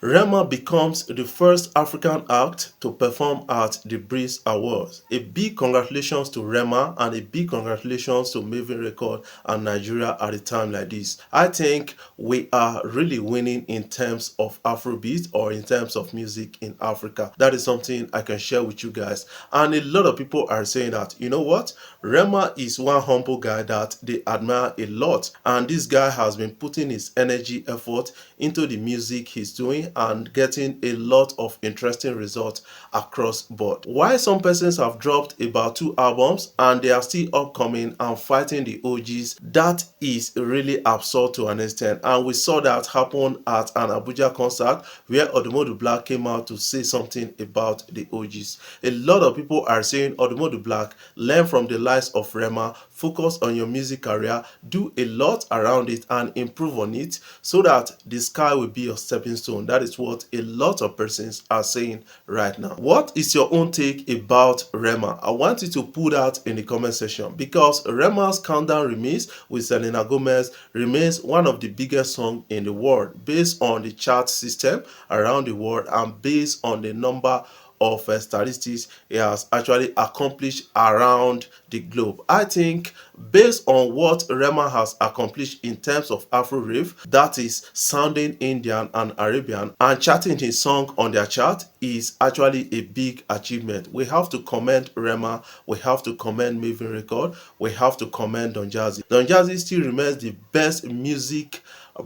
Rema becomes the first African act to perform at the BRIT Awards. A big congratulations to Rema and a big congratulations to Mavin Records and Nigeria at a time like this. I think we are really winning in terms of Afrobeat or in terms of music in Africa. That is something I can share with you guys. And a lot of people are saying that, you know what? Rema is one humble guy that they admire a lot. And this guy has been putting his energy, effort into the music he's doing and getting a lot of interesting results across board. While some persons have dropped about 2 albums and they are still upcoming and fighting the OGs, that is really absurd to an extent. And we saw that happen at an Abuja concert where Odumodu Black came out to say something about the OGs. A lot of people are saying, Odumodu Black, learn from the likes of Rema, focus on your music career, do a lot around it and improve on it so that the sky will be your stepping stone. That is what a lot of persons are saying right now. What is your own take about Rema? I want you to put that in the comment section, because Rema's Countdown remix with Selena Gomez remains one of the biggest songs in the world based on the chart system around the world and based on the number of statistics he has actually accomplished around the globe. I think based on what Rema has accomplished in terms of Afro rave, that is sounding Indian and Arabian and charting his song on their chart, is actually a big achievement. We have to commend Rema, we have to commend Mavin Records, we have to commend Don Jazzy. Don Jazzy still remains the best music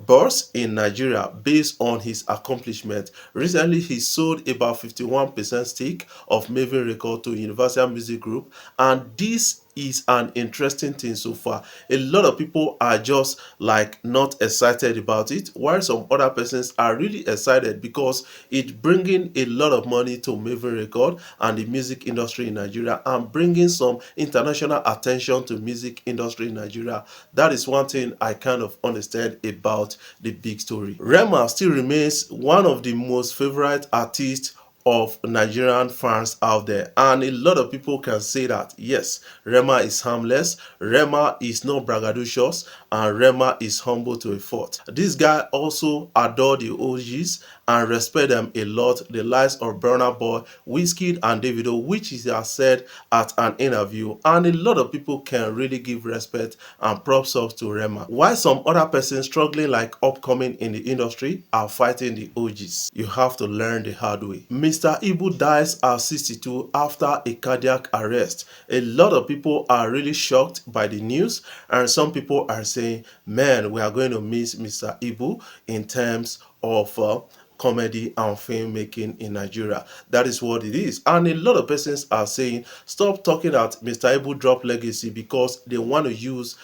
boss in Nigeria based on his accomplishment. Recently, he sold about 51% stake of Mavin Record to Universal Music Group, and this is an interesting thing so far. A lot of people are just like not excited about it, while some other persons are really excited because it's bringing a lot of money to Mavin Record and the music industry in Nigeria and bringing some international attention to music industry in Nigeria. That is one thing I kind of understand about the big story. Rema still remains one of the most favorite artists of Nigerian fans out there, and a lot of people can say that yes, Rema is harmless, Rema is not braggadocious, and Rema is humble to a fault. This guy also adore the OGs and respect them a lot, the likes of Burna Boy, Wizkid and Davido, which he has said at an interview, and a lot of people can really give respect and props up to Rema. While some other persons struggling like upcoming in the industry are fighting the OGs. You have to learn the hard way. Mr. Ibu dies at 62 after a cardiac arrest. A lot of people are really shocked by the news, and some people are saying, man, we are going to miss Mr. Ibu in terms of comedy and filmmaking in Nigeria. That is what it is. And a lot of persons are saying, stop talking that Mr. Ibu dropped legacy because they want to use,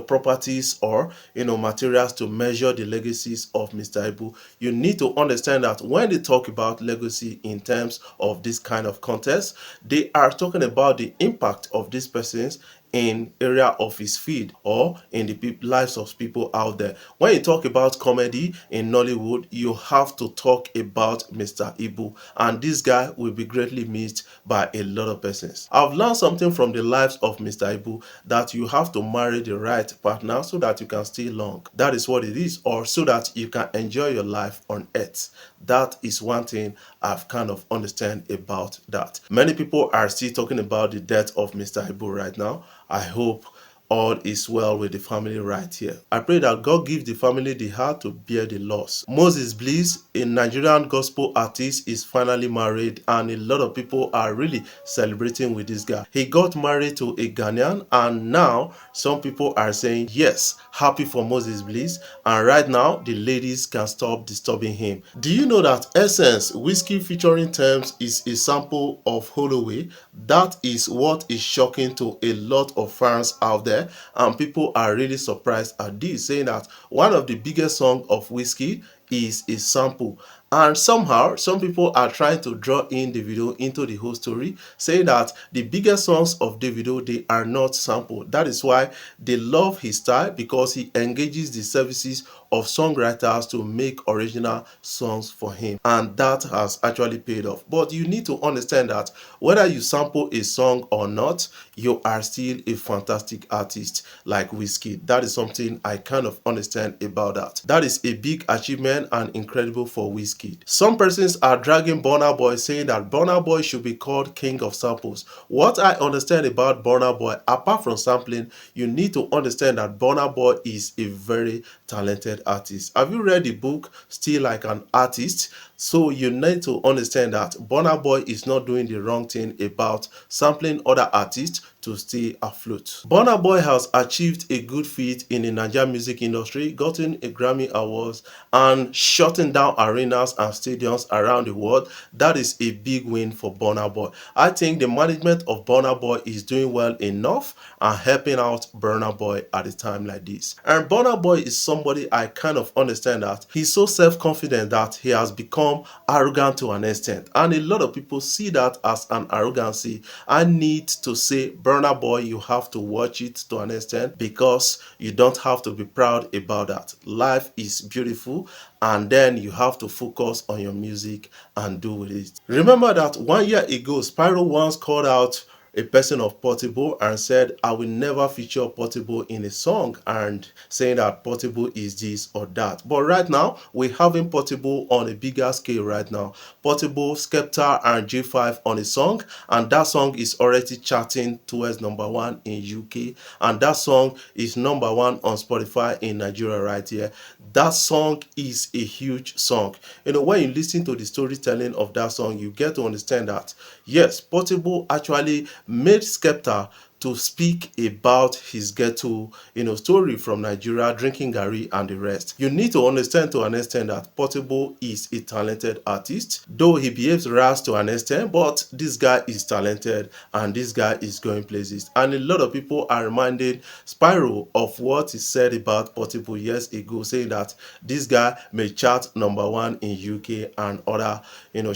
properties or, materials to measure the legacies of Mr. Ibu. You need to understand that when they talk about legacy in terms of this kind of contest, they are talking about the impact of these persons in area of his feed or in the lives of people out there. When you talk about comedy in Nollywood, you have to talk about Mr. Ibu, and this guy will be greatly missed by a lot of persons. I've learned something from the lives of Mr. Ibu, that you have to marry the right partner so that you can stay long. That is what it is, or so that you can enjoy your life on earth. That is one thing I've kind of understand about that. Many people are still talking about the death of Mr. Ibu right now. I hope all is well with the family right here. I pray that God gives the family the heart to bear the loss. Moses Bliss, a Nigerian gospel artist, is finally married, and a lot of people are really celebrating with this guy. He got married to a Ghanaian, and now some people are saying, yes, happy for Moses Bliss, and right now the ladies can stop disturbing him. Do you know that Essence, Whiskey featuring Terms, is a sample of Holloway? That is what is shocking to a lot of fans out there, and people are really surprised at this, saying that one of the biggest songs of Whiskey is a sample. And somehow some people are trying to draw in Davido into the whole story, saying that the biggest songs of Davido, they are not sampled. That is why they love his style, because he engages the services of songwriters to make original songs for him, and that has actually paid off. But you need to understand that whether you sample a song or not, you are still a fantastic artist like Whiskey. That is something I kind of understand about that. That is a big achievement and incredible for Whiskey. Wizkid. Some persons are dragging Burna Boy, saying that Burna Boy should be called king of samples. What I understand about Burna Boy, apart from sampling, you need to understand that Burna Boy is a very talented artist. Have you read the book Still Like an Artist? So you need to understand that Burna Boy is not doing the wrong thing about sampling other artists to stay afloat. Burna Boy has achieved a good feat in the Nigerian music industry, gotten a Grammy Awards and shutting down arenas and stadiums around the world. That is a big win for Burna Boy. I think the management of Burna Boy is doing well enough and helping out Burna Boy at a time like this. And Burna Boy is somebody I kind of understand that he's so self-confident that he has become arrogant to an extent, and a lot of people see that as an arrogancy. I need to say, Burna Boy, you have to watch it to an extent, because you don't have to be proud about that. Life is beautiful, and then you have to focus on your music and do with it. Remember that 1 year ago, Spyro once called out a person of Portable and said, I will never feature Portable in a song, and saying that Portable is this or that. But right now, we're having Portable on a bigger scale right now. Portable, Skepta and J5 on a song, and that song is already charting towards #1 in UK, and that song is #1 on Spotify in Nigeria right here. That song is a huge song. You know, when you listen to the storytelling of that song, you get to understand that, yes, Portable actually made Skepta to speak about his ghetto, story from Nigeria, drinking Gary and the rest. You need to understand to an extent that Portable is a talented artist, though he behaves rash to an extent, but this guy is talented and this guy is going places. And a lot of people are reminding Spyro of what he said about Portable years ago, saying that this guy may chart #1 in UK and other,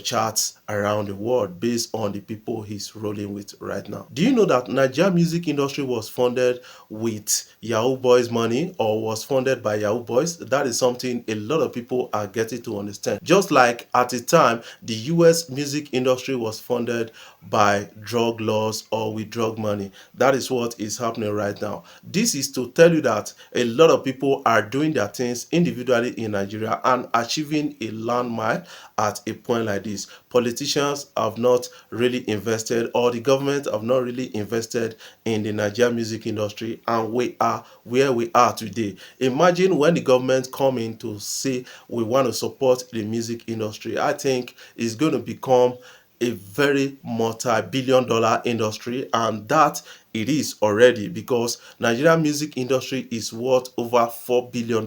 charts around the world based on the people he's rolling with right now. Do you know that Nigerian music industry was funded with Yahoo Boys money, or was funded by Yahoo Boys? That is something a lot of people are getting to understand. Just like at a time, the US music industry was funded by drug laws or with drug money. That is what is happening right now. This is to tell you that a lot of people are doing their things individually in Nigeria and achieving a landmark at a point like this. Politicians have not really invested, or the government have not really invested in the Nigerian music industry, and we are where we are today. Imagine when the government come in to say we want to support the music industry. I think it's going to become a very multi-billion-dollar industry, and that it is already, because Nigerian music industry is worth over $4 billion,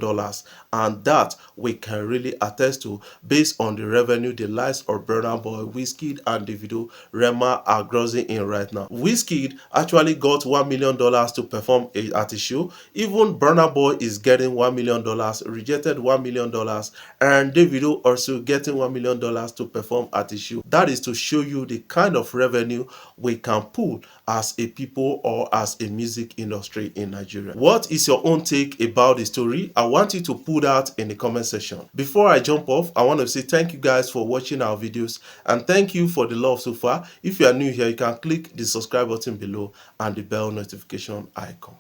and that we can really attest to based on the revenue the likes of Burna Boy, Wizkid and Davido, Rema are grossing in right now. Wizkid actually got $1 million to perform at a show. Even Burna Boy is getting $1 million, rejected $1 million, and Davido also getting $1 million to perform at a show. That is to show you the kind of revenue we can pull as a people or as a music industry in Nigeria. What is your own take about the story? I want you to put that in the comment section. Before I jump off, I want to say thank you guys for watching our videos, and thank you for the love so far. If you are new here, you can click the subscribe button below and the bell notification icon.